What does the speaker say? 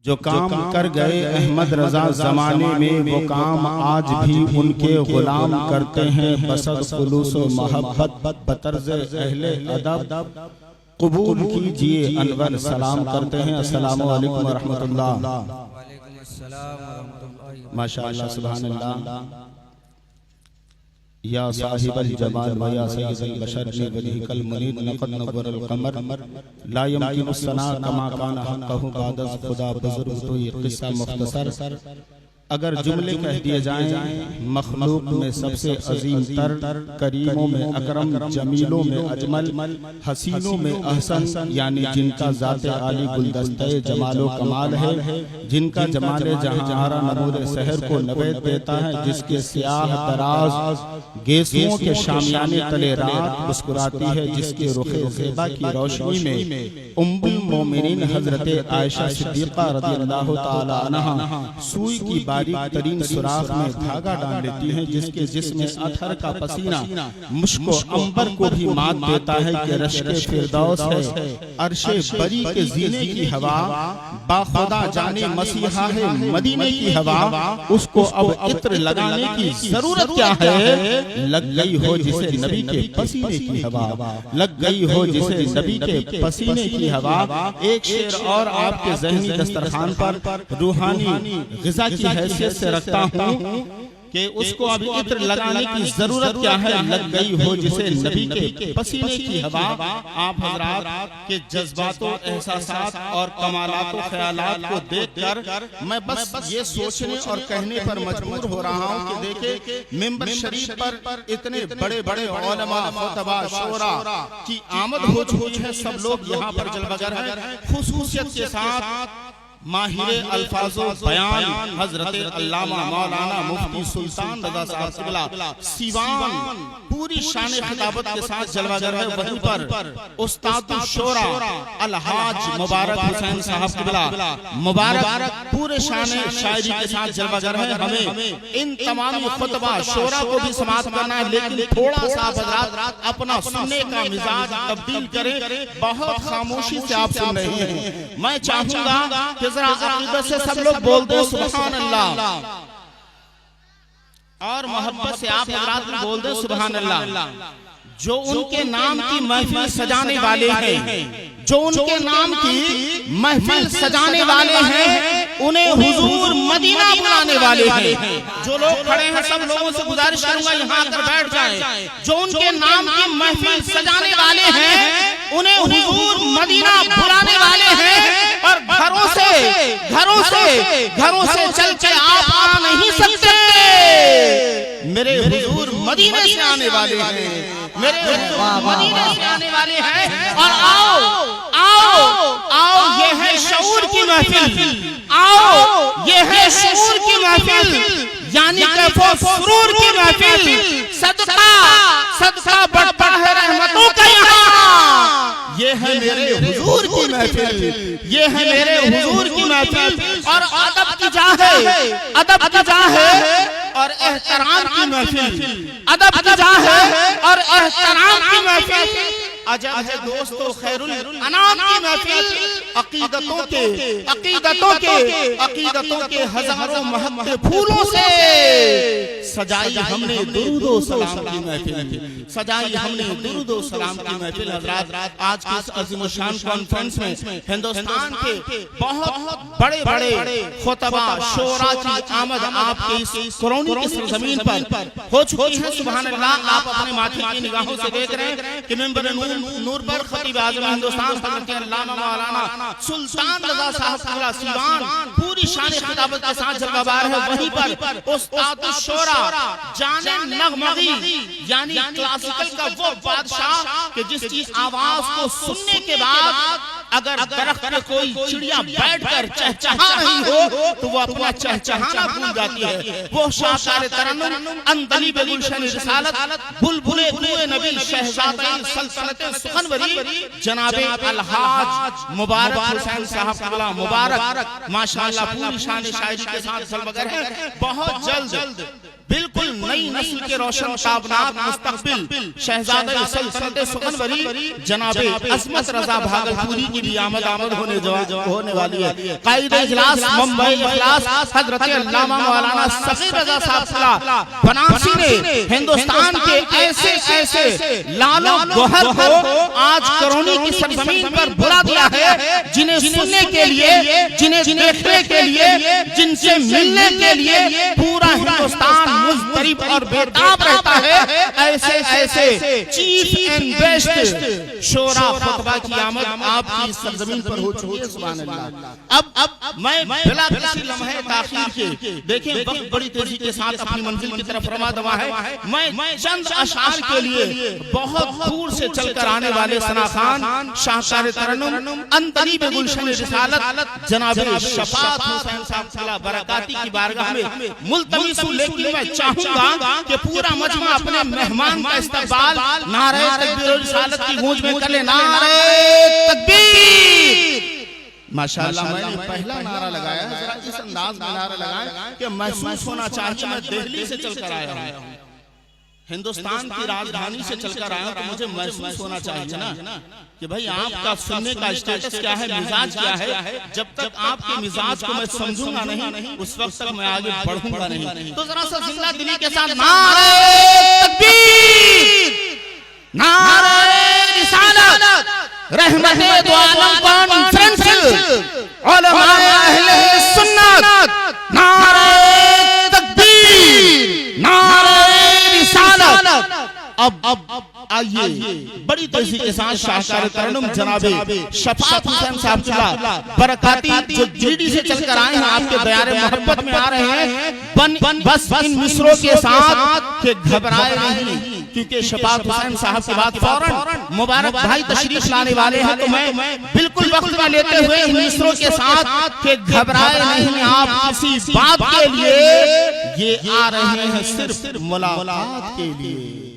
जो काम कर गए अहमद रजा जमाने में, वो काम आज भी उनके गुलाम करते हैं। बसद खुलूस व मोहब्बत बतर्ज अहले अदब कबूल कीजिए अनवर सलाम करते हैं। अस्सलामु अलैकुम व रहमतुल्लाह। माशाअल्लाह सुभान अल्लाह। या साहिबल जमाल व या सय्यदल बशर वजहिकल मुनीर नक़द नव्वरल क़मर ला यमकिनु सना कमा काना हक़्क़हु बाद खुदा बुज़ुर्ग। तो ये किस्सा मुख्तसर अगर जुमले कह दिए जाएं, मखलूक में सबसे अजीम तर, करीमों में अकरम, जमीलों में अजमल, हसीनों में अहसन, यानी जिनका ज़ाते आली गुलदस्ते जमालो कमाल है, जिनका जमाले जहां आरा नमूरे शहर को नवेद देता है, जिसके सियाह दराज गेसुओं के शामियाने तले रात मुस्कुराती है, जिसके रुखे ज़ेबा की रोशनी में उम्मुल मोमिनीन हजरत आयशा सिद्दीक़ा रज़ियल्लाहु ताला अन्हा सुई की बारीक तरीन सुराख में धागा डाल लेती हैं, जिसके जिस्म अथर का पसीना मुश्को अंबर को भी मात देता है कि रश्के फिरदौस है, अर्शे बरी के जीने की हवा, बाखुदा जाने मसीहा है मदीने की हवा, उसको अब इत्र लगाने की जरूरत क्या है। लग गई हो जिसे नबी के पसीने की हवा, लग गई हो जिसे नबी के पसीने की हवा। एक शेर और आपके ज़हनी दस्तरखान पर रूहानी ग़िज़ा की हैसियत से रखता हूँ कि उसको अभी इत्र लगाने की जरूरत क्या है। लग गई हो जिसे नबी के पसीने की हवा। आप हजरात के जज्बातों, एहसासात और कमालातों, ख्यालात को देखकर मैं बस ये सोचने और कहने पर मजबूर हो रहा हूँ कि देखे मिंबर शरीफ पर इतने बड़े बड़े उलमा, खुतबा, शोरा की आमद हो चुकी है। सब लोग यहाँ पर जलवागर है। खुसूसियत के साथ माहिर अल्फाजो बयान हजरत अल्लामा मौलाना मुफ्ती सुल्तान रज़ा साहब क़िबला सीवान पूरी शान खिताबत के साथ जलवागर है। वहीं पर उस्ताद शोरा अलहाज मुबारक हुसैन साहब क़िबला मुबारक पूरे शान शायरी के साथ जलवागर है। हमें इन तमाम खुतबा शोरा को भी समाप्त करना है, लेकिन थोड़ा सा हजरात अपना सुनने का मिजाज तब्दील करें। बहुत खामोशी से आप सुन रहे हैं। मैं चाहूंगा कि जरा अक़ीदत से सब लोग बोल दो सुभान अल्लाह, और मोहब्बत से आप हज़रात बोल दो सुभान अल्लाह। जो उनके नाम की महफिल सजाने वाले हैं, जो उनके नाम की महफिल सजाने वाले हैं, उन्हें हुजूर मदीना बुलाने वाले हैं। जो लोग खड़े हैं सब लोगों से गुजारिश करूंगा यहाँ आकर बैठ जाएं। जो उनके नाम की महफिल सजाने वाले हैं, उन्हें हुजूर मदीना बुलाने वाले हैं। और घरों से चल के आप आ नहीं सकते, मेरे हुजूर मदीने से आने वाले हैं, मेरे हुजूर मदीने से आने वाले हैं। और आओ आओ आओ, ये है शऊर की महफिल, आओ ये है शऊर की महफिल, यानी कैफो सुरूर की महफिल। सदका बढ़ता है रहमतों का यहाँ, ये है मेरे हुजूर की महफिल, ये है मेरे हुजूर की महफिल। और अदब की जाह है, अदब की जाह है और एहतराम की महफिल, अदब की जाह है और एहतराम की महफिल। अजब है दोस्तों खैरुल अनाम की महफिल। अकीदतों के हजारों महत्व फूलों से सजाई हमने दुरूद व सलाम की महफिल, सजाई हमने दुरूद व सलाम की महफिल। हज़रात आज के इस अज़ीमुशान कॉन्फ्रेंस में हिंदुस्तान के बहुत बड़े बड़े खुतबा शोरा की आमद आपके इस कुरौनी की सरजमीन पर हो चुकी है। सुभान अल्लाह। आप अपने माथे की निगाहों से देख रहे हैं कि मिंबर नूर पर खतीब आज़म हिंदुस्तान हज़रत अल्लामा मौलाना सुल्तान रज़ा साहब क़िबला सीवान पूरी शान खिताबत के साथ जलवाबार है। वहीं पर उस्ताद शोरा जाने नगमगी, यानी क्लासिकल का वो बादशाह कि जिसकी आवाज को सुनने के बाद अगर दरख्त पे कोई चिड़िया बैठकर चहचहा रही हो तो वो अपना चहचहाना भूल जाती है। वो शाशार तरन्नुम अंदली बेगुलशन रिसालत बुलबुले कुए नबी शहजादे सल्तनत सुखनवरी जनाबे अलहाज मुबारक हुसैन साहब क़िबला मुबारक माशाअल्लाह पूरी शान शायरी के साथ जलवागर है। बहुत जल्द बिल्कुल नई नस्ल के रोशन ताबनाक मुस्तकबिल शहजादे सल्तनत सुखनवरी जनाबे अजमत रजा भागलपुरी की भी आमद होने वाली है। कायद इजलास मुंबई इजलास हजरत अल्लामा मौलाना सगीर रजा साहब बनारसी ने हिंदुस्तान के ऐसे ऐसे लालो गोहर को आज करौनी की सरजमीन पर बुला दिया है, जिन्हें सुनने के लिए, जिन्हें देखने के लिए, जिनसे मिलने के लिए पूरा हिंदुस्तान मुज़तरिब और बेताब रहता है। ऐसे ऐसे चीफ एंड बेस्ट शोरा खुतबा की आमद आपकी सरजमीन पर हो चुकी है। सुभान अल्लाह। अब मैं बिला किसी लम्हे ताखीर के, देखें वक्त बड़ी तेजी के साथ अपनी मंजिल की तरफ रवा दवा है। मैं चंद अशआर के लिए बहुत दूर से चलकर आने वाले सना खान शाहकार तरन्नुम अंतरीब गुलशन रिसालत जनाब शफात हुसैन साहब बरकाती की बारगाह में मुल्तमिस हूं, लेकिन मैं चाहूंगा कि पूरा मजमा अपने मेहमान का इस्तकबाल नारे तकबीर और रिसालत की गूंज में कर ले। नारे तकबीर। माशाअल्लाह, मैंने पहला नारा लगाया, जरा इस अंदाज में नारा लगाया कि महसूस होना चाहिए मैं दिल्ली से चलकर आया हूं, हिंदुस्तान की राजधानी से चलकर आया हूं, तो मुझे महसूस होना चाहिए ना कि भाई आपका सुनने का स्टेटस क्या है, मिजाज क्या है। जब तक आपके मिजाज को मैं समझूंगा नहीं, उस वक्त तक मैं आगे बढ़ूंगा नहीं। तो जरा सा जिंदा दिली के साथ नारे तकबीर, नारे रिसालत, रहमते दो आलम कॉन्फ्रेंस, उलमाए अहले सुन्नत, नारे तकबीर, नारे रिसालत। अब आइए बड़ी तेजी के साथ शाहकार तरन्नुम जनाबे शफात हुसैन साहब की बरकाती जो जीडी से चलकर आए हैं, आपके दयारे मोहब्बत में आ रहे हैं। बस इन मिसरों के साथ के घबराए नहीं, क्योंकि शफात हुसैन साहब के बाद फौरन मुबारक भाई तशरीफ लाने वाले हैं। तो मैं बिल्कुल वक्त में लेते हुए इन मिसरों के साथ के घबराए नहीं, आप किसी बात के लिए ये आ रहे हैं सिर्फ मुलाकात के लिए।